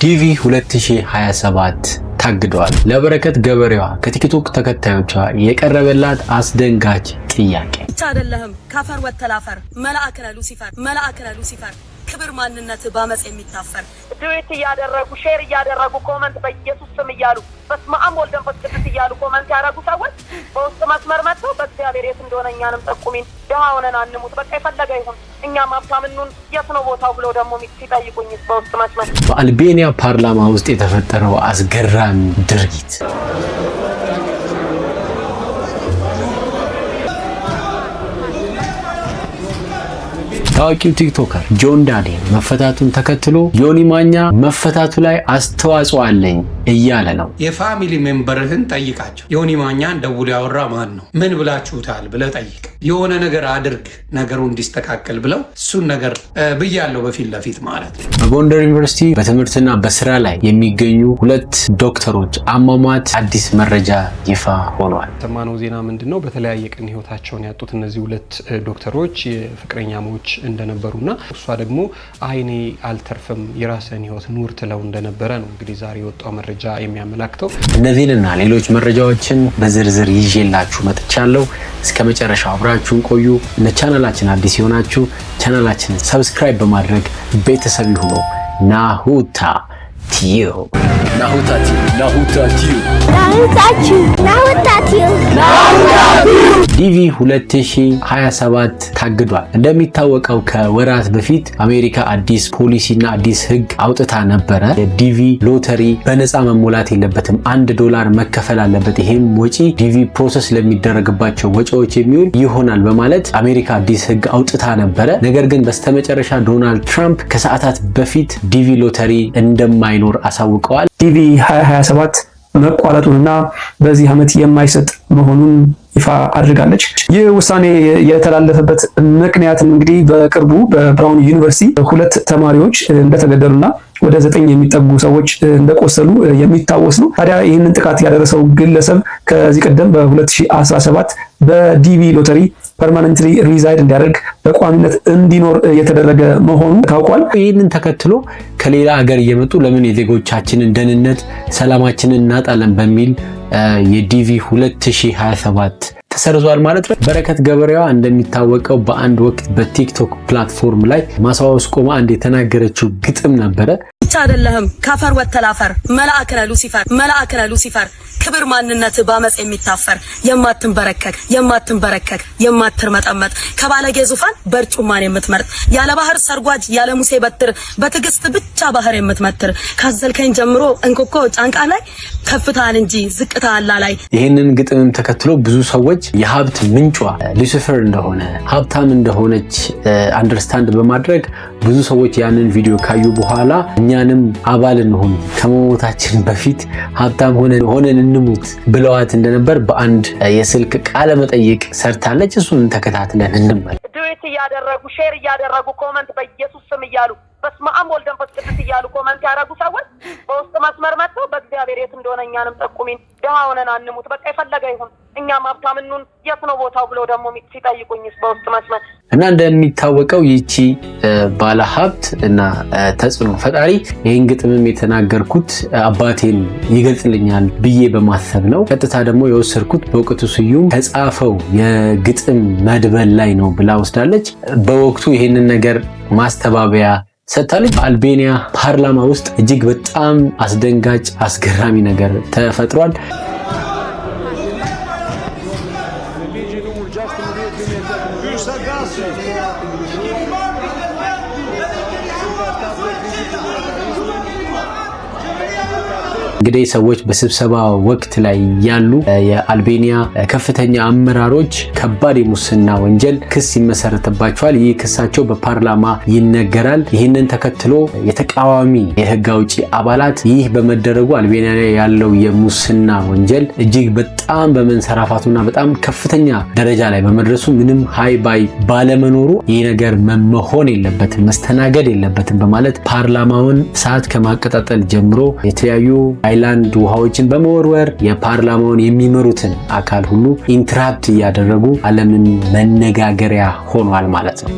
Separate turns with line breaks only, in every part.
ዲቪ 2027 ታግዷል። ለበረከት ገበሬዋ ከቲክቶክ ተከታዮቿ የቀረበላት አስደንጋጭ ጥያቄ
ብቻ አይደለም ካፈር ወተላፈር መልአከ ሉሲፈር ክብር ማንነት ባመጽ የሚታፈር ዱዊት ያደረጉ ሼር ያደረጉ ኮሜንት በኢየሱስ ስም ይያሉ በስመ አብ ወልድ ወመንፈስ ቅዱስ ይያሉ ኮሜንት ያደረጉ ሰዎች በውስጥ መስመር መጥተው በእግዚአብሔር የት እንደሆነ እኛንም ጠቁሚን ደሃ ሆነን አንሙት በቃ የፈለገ ይሁን እኛም ሀብታምኑን የት ነው ቦታው ብለው ደግሞ ሲጠይቁኝ በውስጥ መስመር
በአልቤኒያ ፓርላማ ውስጥ የተፈጠረው አስገራሚ ድርጊት ታዋቂው ቲክቶከር ጆን ዳንኤል መፈታቱን ተከትሎ ዮኒ ማኛ መፈታቱ ላይ አስተዋጽኦ አለኝ እያለ ነው።
የፋሚሊ ሜምበርህን ጠይቃቸው። ዮኒ ማኛን ደውሎ ያወራ ማን ነው? ምን ብላችሁታል ብለህ ጠይቅ። የሆነ ነገር አድርግ ነገሩ እንዲስተካከል ብለው እሱን ነገር ብያለው በፊት ለፊት ማለት ነው።
በጎንደር ዩኒቨርሲቲ በትምህርትና በስራ ላይ የሚገኙ ሁለት ዶክተሮች አሟሟት አዲስ መረጃ ይፋ ሆኗል።
ሰማነው ዜና ምንድነው? በተለያየ ቀን ህይወታቸውን ያጡት እነዚህ ሁለት ዶክተሮች የፍቅረኛሞች እንደነበሩና እሷ ደግሞ አይኔ አልተርፍም የራስን ህይወት ኑር ትለው እንደነበረ ነው እንግዲህ ዛሬ የወጣው መረጃ የሚያመላክተው።
እነዚህንና ሌሎች መረጃዎችን በዝርዝር ይዤላችሁ መጥቻለሁ። እስከ መጨረሻው አብራችሁን ቆዩ። ለቻናላችን አዲስ የሆናችሁ ቻናላችንን ሰብስክራይብ በማድረግ ቤተሰብ ይሁኑ። ናሁታ ቲዩብ ዲቪ 2027 ታግዷል። እንደሚታወቀው ከወራት በፊት አሜሪካ አዲስ ፖሊሲና አዲስ ህግ አውጥታ ነበረ። የዲቪ ሎተሪ በነፃ መሞላት የለበትም፣ $1 መከፈል አለበት። ይሄም ወጪ ዲቪ ፕሮሰስ ለሚደረግባቸው ወጪዎች የሚውል ይሆናል በማለት አሜሪካ አዲስ ህግ አውጥታ ነበረ። ነገር ግን በስተመጨረሻ ዶናልድ ትራምፕ ከሰዓታት በፊት ዲቪ ሎተሪ እንደማይኖር አሳውቀዋል።
ዲቪ 2027 መቋረጡንና በዚህ ዓመት የማይሰጥ መሆኑን ይፋ አድርጋለች። ይህ ውሳኔ የተላለፈበት ምክንያት እንግዲህ በቅርቡ በብራውን ዩኒቨርሲቲ ሁለት ተማሪዎች እንደተገደሉና ወደ 9 የሚጠጉ ሰዎች እንደቆሰሉ የሚታወስ ነው። ታዲያ ይህንን ጥቃት ያደረሰው ግለሰብ ከዚህ ቀደም በ2017 በዲቪ ሎተሪ ፐርማነንትሊ ሪዛይድ እንዲያደርግ በቋሚነት እንዲኖር የተደረገ መሆኑ ታውቋል።
ይህንን ተከትሎ ከሌላ ሀገር እየመጡ ለምን የዜጎቻችንን ደህንነት ሰላማችንን እናጣለን በሚል የዲቪ 2027 ተሰርዟል ማለት ነው። በረከት ገበሬዋ እንደሚታወቀው በአንድ ወቅት በቲክቶክ ፕላትፎርም ላይ ማሳዋስ ቆማ አንድ የተናገረችው ግጥም ነበረ።
ብቻ አይደለም ካፈር ወተላፈር መልአከ ሉሲፈር ክብር ማንነት ባመጽ የሚታፈር የማትንበረከክ የማትርመጠመጥ ከባለጌ ዙፋን በርጩማን የምትመርጥ ያለ ባህር ሰርጓጅ ያለ ሙሴ በትር በትዕግስት ብቻ ባህር የምትመትር ካዘልከኝ ጀምሮ እንኮኮ ጫንቃ ላይ ከፍታል እንጂ ዝቅታ አላ ላይ።
ይህንን ግጥምም ተከትሎ ብዙ ሰዎች የሀብት ምንጯ ሉሲፈር እንደሆነ ሀብታም እንደሆነች አንደርስታንድ በማድረግ ብዙ ሰዎች ያንን ቪዲዮ ካዩ በኋላ እኛንም አባል እንሁን ከመሞታችን በፊት ሀብታም ሆነን እንሙት ብለዋት እንደነበር በአንድ የስልክ ቃለ መጠይቅ ሰርታለች። እሱን ተከታትለን እንመለስ።
ዱዊት ያደረጉ ሼር ያደረጉ ኮሜንት በኢየሱስ ስም ይያሉ በስመ አብ ወልድ ወመንፈስ ቅዱስ ይያሉ ኮሜንት ያደረጉ ሰዎች በውስጥ መስመር መጥተው በእግዚአብሔር የት እንደሆነ እኛንም ጠቁሚን ደሃ ሆነን አንሙት በቃ የፈለገ ይሁን እኛም ሀብታምኑን የት ነው ቦታው ብለው ደግሞ ሲጠይቁኝ በውስጥ መስመር
እና እንደሚታወቀው ይቺ ባለ ሀብት እና ተጽዕኖ ፈጣሪ ይህን ግጥምም የተናገርኩት አባቴን ይገልጽልኛል ብዬ በማሰብ ነው። ቀጥታ ደግሞ የወሰድኩት በእውቀቱ ስዩም ከጻፈው የግጥም መድበል ላይ ነው ብላ ወስዳለች። በወቅቱ ይህንን ነገር ማስተባበያ ሰጥታለች። በአልቤኒያ ፓርላማ ውስጥ እጅግ በጣም አስደንጋጭ አስገራሚ ነገር ተፈጥሯል። እንግዲህ ሰዎች በስብሰባ ወቅት ላይ ያሉ የአልቤኒያ ከፍተኛ አመራሮች ከባድ የሙስና ወንጀል ክስ ይመሰረትባቸዋል። ይህ ክሳቸው በፓርላማ ይነገራል። ይህንን ተከትሎ የተቃዋሚ የህግ አውጪ አባላት ይህ በመደረጉ አልቤኒያ ላይ ያለው የሙስና ወንጀል እጅግ በጣም በመንሰራፋቱና በጣም ከፍተኛ ደረጃ ላይ በመድረሱ ምንም ሃይ ባይ ባለመኖሩ ይህ ነገር መሆን የለበትም መስተናገድ የለበትም በማለት ፓርላማውን ሰዓት ከማቀጣጠል ጀምሮ የተለያዩ ሃይላንድ ውሃዎችን በመወርወር የፓርላማውን የሚመሩትን አካል ሁሉ ኢንትራፕት እያደረጉ ዓለምን መነጋገሪያ ሆኗል ማለት ነው።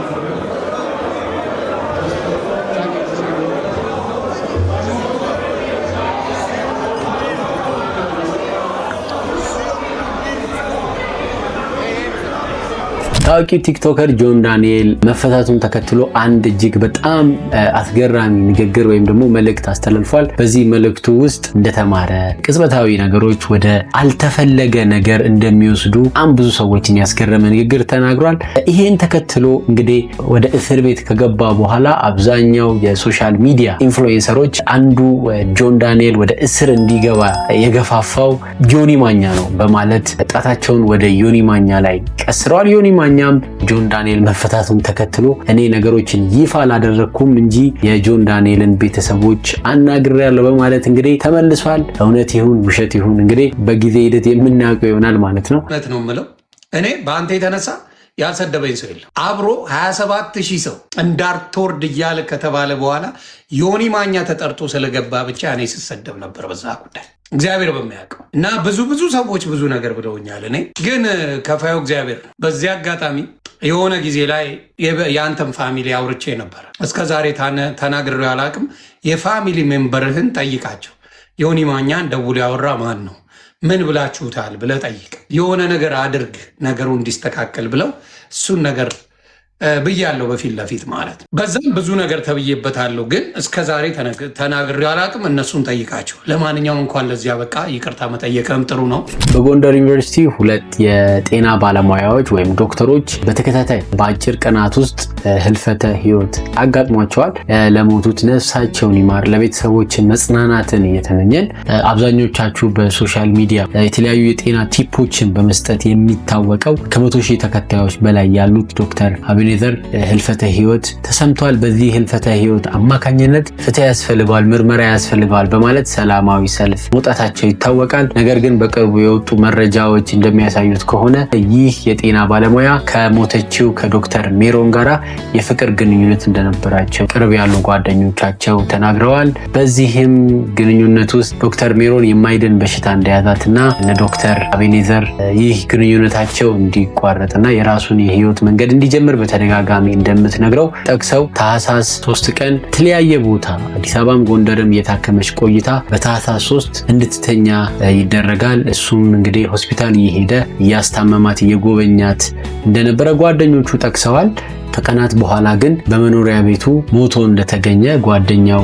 ታዋቂው ቲክቶከር ጆን ዳንኤል መፈታቱን ተከትሎ አንድ እጅግ በጣም አስገራሚ ንግግር ወይም ደግሞ መልእክት አስተላልፏል። በዚህ መልእክቱ ውስጥ እንደተማረ ቅጽበታዊ ነገሮች ወደ አልተፈለገ ነገር እንደሚወስዱ በጣም ብዙ ሰዎችን ያስገረመ ንግግር ተናግሯል። ይሄን ተከትሎ እንግዲህ ወደ እስር ቤት ከገባ በኋላ አብዛኛው የሶሻል ሚዲያ ኢንፍሉዌንሰሮች አንዱ ጆን ዳንኤል ወደ እስር እንዲገባ የገፋፋው ዮኒ ማኛ ነው በማለት ጣታቸውን ወደ ዮኒ ማኛ ላይ ቀስረዋል። ዮኒ ማኛም ጆን ዳንኤል መፈታቱን ተከትሎ እኔ ነገሮችን ይፋ አላደረኩም እንጂ የጆን ዳንኤልን ቤተሰቦች አናግሬያለሁ በማለት እንግዲህ ተመልሷል። እውነት ይሁን ውሸት ይሁን እንግዲህ በጊዜ ሂደት የምናውቀው ይሆናል ማለት ነው።
እውነት ነው የምለው እኔ በአንተ የተነሳ ያልሰደበኝ ሰው የለም። አብሮ 27,000 ሰው እንዳትወርድ እያለ ከተባለ በኋላ ዮኒ ማኛ ተጠርቶ ስለገባ ብቻ እኔ ስሰደብ ነበር በዛ ጉዳይ እግዚአብሔር በሚያውቀው እና ብዙ ሰዎች ብዙ ነገር ብለውኛል። እኔ ግን ከፋዩ እግዚአብሔር ነው። በዚህ አጋጣሚ የሆነ ጊዜ ላይ የአንተም ፋሚሊ አውርቼ ነበር። እስከ ዛሬ ተናግሬው አላቅም። የፋሚሊ ሜምበርህን ጠይቃቸው። ዮኒ ማኛን ደውሎ ያወራ ማን ነው? ምን ብላችሁታል ብለህ ጠይቅ። የሆነ ነገር አድርግ ነገሩ እንዲስተካከል ብለው እሱን ነገር ብያለሁ በፊት ለፊት ማለት ነው። በዛም ብዙ ነገር ተብዬበታለሁ፣ ግን እስከ ዛሬ ተናግሬው አላቅም። እነሱን ጠይቃቸው። ለማንኛውም እንኳን ለዚያ በቃ ይቅርታ መጠየቅም ጥሩ ነው።
በጎንደር ዩኒቨርሲቲ 2 የጤና ባለሙያዎች ወይም ዶክተሮች በተከታታይ በአጭር ቀናት ውስጥ ህልፈተ ህይወት አጋጥሟቸዋል። ለሞቱት ነፍሳቸውን ይማር፣ ለቤተሰቦችን መጽናናትን እየተመኘን አብዛኞቻችሁ በሶሻል ሚዲያ የተለያዩ የጤና ቲፖችን በመስጠት የሚታወቀው ከ100,000 ተከታዮች በላይ ያሉት ዶክተር አቤኔዘር ህልፈተ ህይወት ተሰምቷል። በዚህ ህልፈተ ህይወት አማካኝነት ፍትህ ያስፈልገዋል፣ ምርመራ ያስፈልገዋል በማለት ሰላማዊ ሰልፍ መውጣታቸው ይታወቃል። ነገር ግን በቅርቡ የወጡ መረጃዎች እንደሚያሳዩት ከሆነ ይህ የጤና ባለሙያ ከሞተችው ከዶክተር ሜሮን ጋራ የፍቅር ግንኙነት እንደነበራቸው ቅርብ ያሉ ጓደኞቻቸው ተናግረዋል። በዚህም ግንኙነት ውስጥ ዶክተር ሜሮን የማይድን በሽታ እንደያዛትና ለዶክተር አቤኔዘር ይህ ግንኙነታቸው እንዲቋረጥና የራሱን የህይወት መንገድ እንዲጀምር ተደጋጋሚ እንደምትነግረው ጠቅሰው ታህሳስ 3 ቀን የተለያየ ቦታ አዲስ አበባም ጎንደርም የታከመች ቆይታ በታህሳስ 3 እንድትተኛ ይደረጋል። እሱም እንግዲህ ሆስፒታል እየሄደ እያስታመማት እየጎበኛት እንደነበረ ጓደኞቹ ጠቅሰዋል። ከቀናት በኋላ ግን በመኖሪያ ቤቱ ሞቶ እንደተገኘ ጓደኛው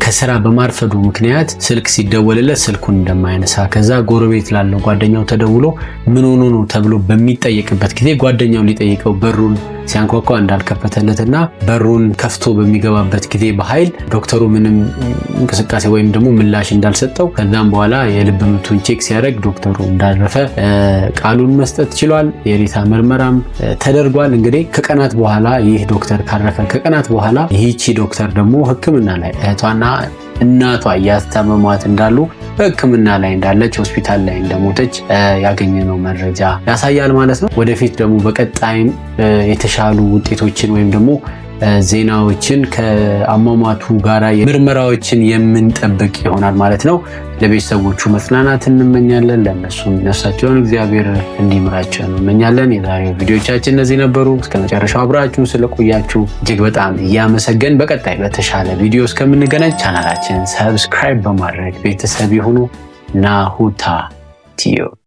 ከስራ በማርፈዱ ምክንያት ስልክ ሲደወልለት ስልኩን እንደማይነሳ ከዛ ጎረቤት ላለው ጓደኛው ተደውሎ ምን ሆኖ ነው ተብሎ በሚጠየቅበት ጊዜ ጓደኛው ሊጠይቀው በሩን ሲያንኳኳ እንዳልከፈተለትና በሩን ከፍቶ በሚገባበት ጊዜ በኃይል ዶክተሩ ምንም እንቅስቃሴ ወይም ደግሞ ምላሽ እንዳልሰጠው ከዛም በኋላ የልብ ምቱን ቼክ ሲያደርግ ዶክተሩ እንዳረፈ ቃሉን መስጠት ችሏል። የሬሳ ምርመራም ተደርጓል። እንግዲህ ከቀናት በኋላ ይህ ዶክተር ካረፈ ከቀናት በኋላ ይህቺ ዶክተር ደግሞ ሕክምና ላይ እህቷና እናቷ እያስታመሟት እንዳሉ በሕክምና ላይ እንዳለች ሆስፒታል ላይ እንደሞተች ያገኘነው መረጃ ያሳያል ማለት ነው። ወደፊት ደግሞ በቀጣይም የተሻሉ ውጤቶችን ወይም ደግሞ ዜናዎችን ከአሟሟቱ ጋራ ምርመራዎችን የምንጠብቅ ይሆናል ማለት ነው። ለቤተሰቦቹ መጽናናት እንመኛለን። ለነሱም ነፍሳቸውን እግዚአብሔር እንዲምራቸው እንመኛለን። የዛሬው ቪዲዮቻችን እነዚህ ነበሩ። እስከ መጨረሻው አብራችሁን ስለቆያችሁ እጅግ በጣም እያመሰገን በቀጣይ በተሻለ ቪዲዮ እስከምንገናኝ ቻናላችንን ሰብስክራይብ በማድረግ ቤተሰብ ይሁኑ። ናሁታ ቲዩብ